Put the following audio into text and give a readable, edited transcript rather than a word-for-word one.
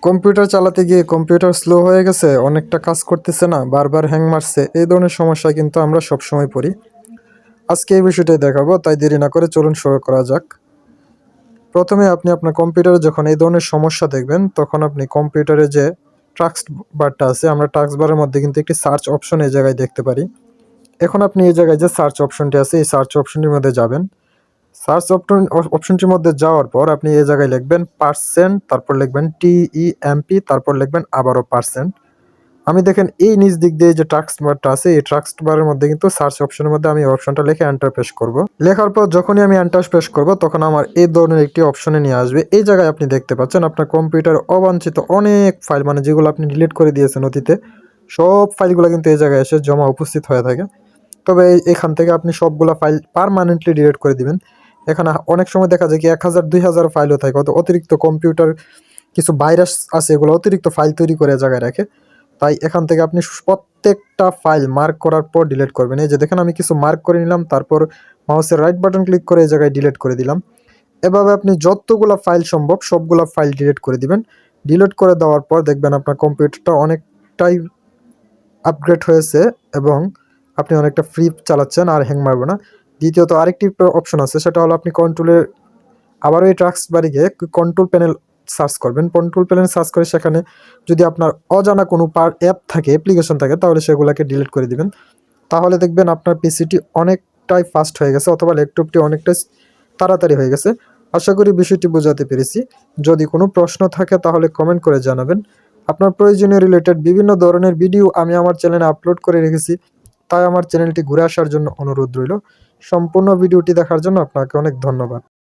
Computer চালাতে গিয়ে computer slow হয়ে গেছে, অনেকটা কাজ করতেছে না, বারবার হ্যাং মারছে, এই ধরনের সমস্যা কিন্তু আমরা সবসময় পড়ি। আজকে এই বিষয়টাই দেখাবো, তাই দেরি না করে চলুন শুরু করা যাক। প্রথমে আপনি আপনার কম্পিউটারে যখন এই ধরনের সমস্যা দেখবেন, তখন আপনি কম্পিউটারে যে টাস্ক বারটা আছে, আমরা টাস্ক বারের মধ্যে কিন্তু একটি সার্চ অপশন এই জায়গায় দেখতে পারি। এখন আপনি এই জায়গায় যে সার্চ অপশনটি আছে, এই সার্চ অপশনটির মধ্যে যাবেন। সার্চ অপশনটির মধ্যে যাওয়ার পর আপনি এই জায়গায় লিখবেন পার্সেন্ট, তারপর লিখবেন TEMP, তারপর লিখবেন আবারও পার্সেন্ট। আমি দেখেন এই নিচ দিক দিয়ে যে টাস্ক বারটা আছে, এই টাস্ক বারের মধ্যে কিন্তু সার্চ অপশনের মধ্যে আমি অপশনটা লিখে এন্টার প্রেস করব। লেখার পর যখনই আমি এন্টার প্রেস করব, তখন আমার এই ধরনের একটি অপশনে নিয়ে আসবে। এই জায়গায় আপনি দেখতে পাচ্ছেন আপনার কম্পিউটার অবাঞ্ছিত অনেক ফাইল, মানে যেগুলো আপনি ডিলিট করে দিয়েছেন অতীতে, সব ফাইলগুলো কিন্তু এই জায়গায় এসে জমা উপস্থিত হয়ে থাকে। তবে এখান থেকে আপনি সবগুলা ফাইল পার্মানেন্টলি ডিলিট করে দিবেন। এখানে অনেক সময় দেখা যায় কি 1000-2000 ফাইলও থাকে, অতিরিক্ত কম্পিউটার কিছু ভাইরাস আছে, এগুলো অতিরিক্ত ফাইল তৈরি করে জায়গায় রাখে। তাই এখান থেকে আপনি প্রত্যেকটা ফাইল মার্ক করার পর ডিলিট করবেন। এই যে দেখেন আমি কিছু মার্ক করে নিলাম, তারপর মাউসের রাইট বাটন ক্লিক করে এই জায়গায় ডিলিট করে দিলাম। এভাবে আপনি যতগুলো ফাইল সম্ভব সবগুলো ফাইল ডিলিট করে দিবেন। ডিলিট করে দেওয়ার পর দেখবেন আপনার কম্পিউটারটা অনেকটাই আপগ্রেড হয়েছে এবং আপনি অনেকটা ফ্রি চালাচ্ছেন, আর হ্যাং মারবে না। দ্বিতীয়ত আরেকটি অপশন আছে, সেটা হলো আপনি কন্ট্রোলের আবারও এই টাস্ক বারে গিয়ে কন্ট্রোল প্যানেল সার্চ করবেন। কন্ট্রোল প্যানেল সার্চ করে সেখানে যদি আপনার অজানা কোনো অ্যাপ থাকে, অ্যাপ্লিকেশন থাকে, তাহলে সেগুলোকে ডিলিট করে দিবেন। তাহলে দেখবেন আপনার পিসিটি অনেকটাই ফাস্ট হয়ে গেছে, অথবা ল্যাপটপটি অনেকটাই তাড়াতাড়ি হয়ে গেছে। আশা করি বিষয়টি বোঝাতে পেরেছি। যদি কোনো প্রশ্ন থাকে তাহলে কমেন্ট করে জানাবেন। আপনার প্রয়োজনীয় রিলেটেড বিভিন্ন ধরনের ভিডিও আমি আমার চ্যানেলে আপলোড করে রেখেছি, তাই আমার চ্যানেলটি ঘুরে আসার জন্য অনুরোধ রইল। সম্পূর্ণ ভিডিওটি দেখার জন্য আপনাকে অনেক ধন্যবাদ।